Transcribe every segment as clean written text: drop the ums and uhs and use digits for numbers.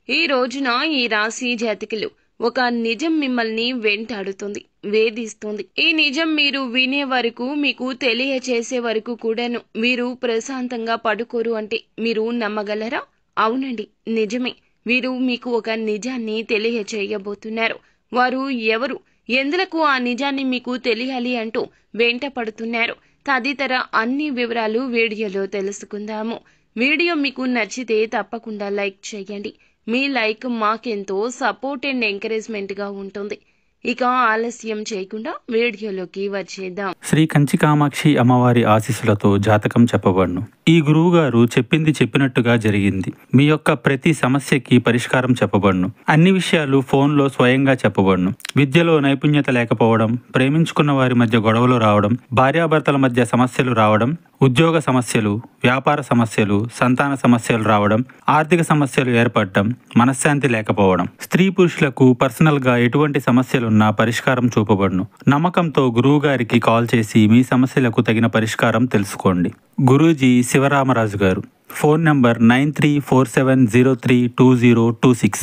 ఈ రోజున ఈ రాశి జాతకులు ఒక నిజం మిమ్మల్ని వెంటాడుతుంది, వేధిస్తుంది. ఈ నిజం మీరు వినే వరకు, మీకు తెలియచేసే వరకు కూడాను మీరు ప్రశాంతంగా పడుకోరు అంటే మీరు నమ్మగలరా? అవునండి, నిజమే. వీరు మీకు ఒక నిజాన్ని తెలియచేయబోతున్నారు. వారు ఎవరు, ఎందులకు ఆ నిజాన్ని మీకు తెలియాలి అంటూ వెంట పడుతున్నారు? తదితర అన్ని వివరాలు వీడియోలో తెలుసుకుందాము. వీడియో మీకు నచ్చితే తప్పకుండా లైక్ చేయండి. మీ లైక్ మాకెంతో సపోర్ట్ అండ్ ఎంకరేజ్మెంట్ గా ఉంటుంది. ఇక ఆలస్యం చేయకుండా వీడియోలోకి వచ్చేద్దాం. శ్రీ కంచి కామాక్షి అమ్మవారి ఆశీస్సులతో జాతకం చెప్పబడును. ఈ గురువు గారు చెప్పింది చెప్పినట్టుగా జరిగింది. మీ యొక్క ప్రతి సమస్యకి పరిష్కారం చెప్పబడును. అన్ని విషయాలు ఫోన్లో స్వయంగా చెప్పబడును. విద్యలో నైపుణ్యత లేకపోవడం, ప్రేమించుకున్న వారి మధ్య గొడవలు రావడం, భార్యాభర్తల మధ్య సమస్యలు రావడం, ఉద్యోగ సమస్యలు, వ్యాపార సమస్యలు, సంతాన సమస్యలు రావడం, ఆర్థిక సమస్యలు ఏర్పడటం, మనశ్శాంతి లేకపోవడం, స్త్రీ పురుషులకు పర్సనల్ గా ఎటువంటి సమస్యలున్నా పరిష్కారం చూపబడును. నమ్మకంతో గురువు గారికి కాల్ చేసి మీ సమస్యలకు తగిన పరిష్కారం తెలుసుకోండి. గురూజీ శివరామరాజు గారు. Phone number 9347032026.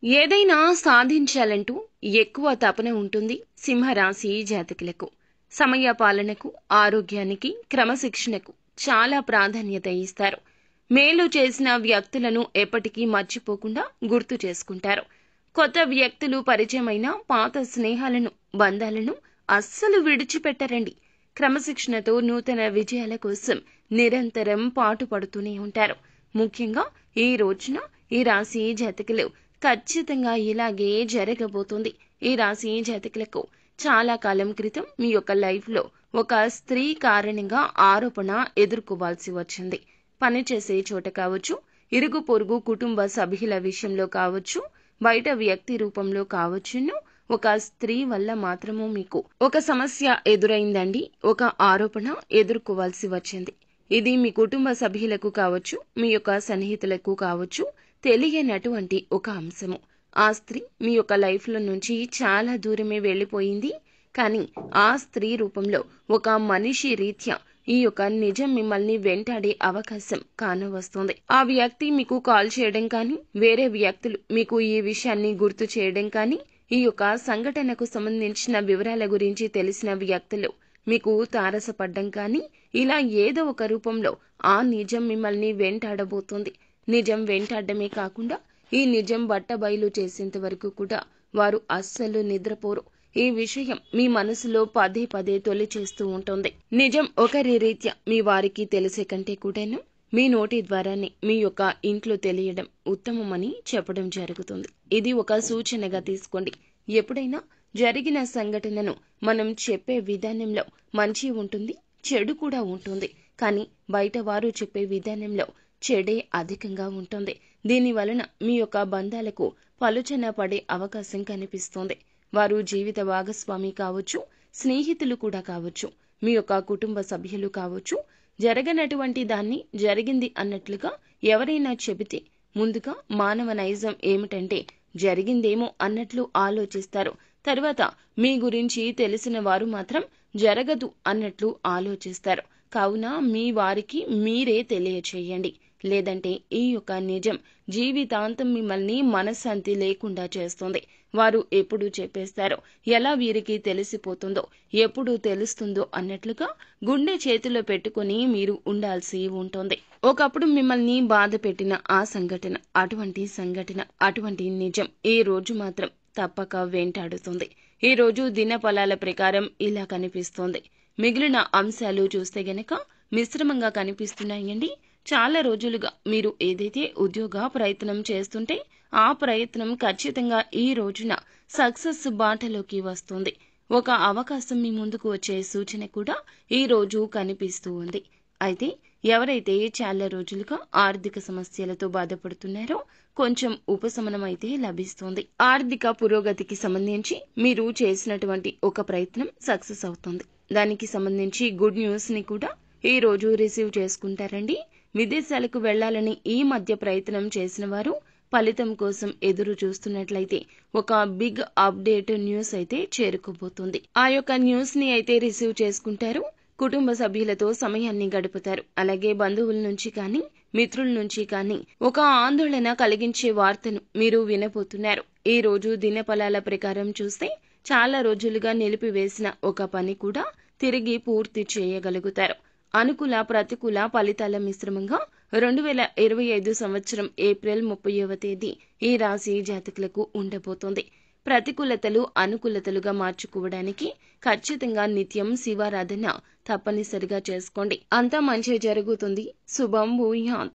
ఏదైనా సాధించాలంటూ ఎక్కువ తపన ఉంటుంది సింహరాశి జాతకులకు. సమయ పాలనకు, ఆరోగ్యానికి, క్రమశిక్షణకు చాలా ప్రాధాన్యత ఇస్తారు. మేలు చేసిన వ్యక్తులను ఎప్పటికీ మర్చిపోకుండా గుర్తు చేసుకుంటారు. కొత్త వ్యక్తులు పరిచయమైన పాత స్నేహాలను, బంధాలను అస్సలు విడిచిపెట్టరండి. క్రమశిక్షణతో నూతన విజయాల కోసం నిరంతరం పాటుపడుతూనే ఉంటారు. ముఖ్యంగా ఈ రోజున ఈ రాశి జాతకులు ఖచ్చితంగా ఇలాగే జరగబోతుంది. ఈ రాశి జాతకులకు చాలా కాలం క్రితం మీ యొక్క లైఫ్ లో ఒక స్త్రీ కారణంగా ఆరోపణ ఎదుర్కోవాల్సి వచ్చింది. పనిచేసే చోట కావచ్చు, ఇరుగు పొరుగు కుటుంబ సభ్యుల విషయంలో కావచ్చు, బయట వ్యక్తి రూపంలో కావచ్చును, ఒక స్త్రీ వల్ల మాత్రము మీకు ఒక సమస్య ఎదురైందండి. ఒక ఆరోపణ ఎదుర్కోవాల్సి వచ్చింది. ఇది మీ కుటుంబ సభ్యులకు కావచ్చు, మీ యొక్క సన్నిహితులకు కావచ్చు, తెలియనటువంటి ఒక అంశము. ఆ స్త్రీ మీ యొక్క లైఫ్ లో నుంచి చాలా దూరమే వెళ్లిపోయింది. కానీ ఆ స్త్రీ రూపంలో ఒక మనిషి రీత్యా ఈ యొక్క నిజం మిమ్మల్ని వెంటాడే అవకాశం కానవస్తుంది. ఆ వ్యక్తి మీకు కాల్ చేయడం కానీ, వేరే వ్యక్తులు మీకు ఈ విషయాన్ని గుర్తు చేయడం కానీ, ఈ యొక్క సంఘటనకు సంబంధించిన వివరాల గురించి తెలిసిన వ్యక్తులు మీకు తారసపడ్డం కానీ, ఇలా ఏదో ఒక రూపంలో ఆ నిజం మిమ్మల్ని వెంటాడబోతుంది. నిజం వెంటాడమే కాకుండా ఈ నిజం బట్టబయలు చేసేంత వరకు కూడా వారు అస్సలు నిద్రపోరు. ఈ విషయం మీ మనసులో పదే పదే తొలి చేస్తూ ఉంటుంది. నిజం ఒకరి రీత్యా మీ వారికి తెలిసే కంటే కూడాను మీ నోటి ద్వారానే మీ యొక్క ఇంట్లో తెలియడం ఉత్తమమని చెప్పడం జరుగుతుంది. ఇది ఒక సూచనగా తీసుకోండి. ఎప్పుడైనా జరిగిన సంఘటనను మనం చెప్పే విధానంలో మంచి ఉంటుంది, చెడు కూడా ఉంటుంది. కానీ బయట వారు చెప్పే విధానంలో చెడే అధికంగా ఉంటుంది. దీని వలన మీ యొక్క బంధాలకు పలుచన పడే అవకాశం కనిపిస్తోంది. వారు జీవిత భాగస్వామి కావచ్చు, స్నేహితులు కూడా కావచ్చు, మీ యొక్క కుటుంబ సభ్యులు కావచ్చు. జరగనటువంటి దాన్ని జరిగింది అన్నట్లుగా ఎవరైనా చెబితే ముందుగా మానవ నైజం ఏమిటంటే జరిగిందేమో అన్నట్లు ఆలోచిస్తారు. తర్వాత మీ గురించి తెలిసిన వారు మాత్రం జరగదు అన్నట్లు ఆలోచిస్తారు. కావున మీ వారికి మీరే తెలియచేయండి. లేదంటే ఈ యొక్క నిజం జీవితాంతం మిమ్మల్ని మనశ్శాంతి లేకుండా చేస్తుంది. వారు ఎప్పుడు చెప్పేస్తారో, ఎలా వీరికి తెలిసిపోతుందో, ఎప్పుడు తెలుస్తుందో అన్నట్లుగా గుండె చేతిలో పెట్టుకుని మీరు ఉండాల్సి ఉంటుంది. ఒకప్పుడు మిమ్మల్ని బాధ పెట్టిన ఆ సంఘటన, అటువంటి నిజం ఈ రోజు మాత్రం తప్పక వెంటాడుతుంది. ఈ రోజు దినఫలాల ప్రకారం ఇలా కనిపిస్తోంది. మిగిలిన అంశాలు చూస్తే గనక మిశ్రమంగా కనిపిస్తున్నాయండి. చాలా రోజులుగా మీరు ఏదైతే ఉద్యోగ ప్రయత్నం చేస్తుంటే ఆ ప్రయత్నం ఖచ్చితంగా ఈ రోజున సక్సెస్ బాటలోకి వస్తుంది. ఒక అవకాశం మీ ముందుకు వచ్చే సూచన కూడా ఈ రోజు కనిపిస్తూ ఉంది. అయితే ఎవరైతే చాలా రోజులుగా ఆర్థిక సమస్యలతో బాధపడుతున్నారో కొంచెం ఉపశమనం అయితే లభిస్తుంది. ఆర్థిక పురోగతికి సంబంధించి మీరు చేసినటువంటి ఒక ప్రయత్నం సక్సెస్ అవుతుంది. దానికి సంబంధించి గుడ్ న్యూస్ ని కూడా ఈ రోజు రిసీవ్ చేసుకుంటారండి. విదేశాలకు వెళ్లాలని ఈ మధ్య ప్రయత్నం చేసిన వారు ఫలితం కోసం ఎదురు చూస్తున్నట్లయితే ఒక బిగ్ అప్డేట్ న్యూస్ అయితే చేరుకోబోతుంది. ఆ యొక్క న్యూస్ ని అయితే రిసీవ్ చేసుకుంటారు. కుటుంబ సభ్యులతో సమయాన్ని గడుపుతారు. అలాగే బంధువుల నుంచి కానీ, మిత్రుల నుంచి కానీ ఒక ఆందోళన కలిగించే వార్తను మీరు వినబోతున్నారు. ఈ రోజు దినఫలాల ప్రకారం చూస్తే చాలా రోజులుగా నిలిపివేసిన ఒక పని కూడా తిరిగి పూర్తి చేయగలుగుతారు. అనుకూల ప్రతికూల ఫలితాల మిశ్రమంగా 2025 సంవత్సరం ఏప్రిల్ 30వ తేదీ ఈ రాశి జాతకులకు ఉండబోతోంది. ప్రతికూలతలు అనుకూలతలుగా మార్చుకోవడానికి ఖచ్చితంగా నిత్యం శివారాధన తప్పనిసరిగా చేసుకోండి. అంతా మంచి జరుగుతుంది. శుభం భూయాత్.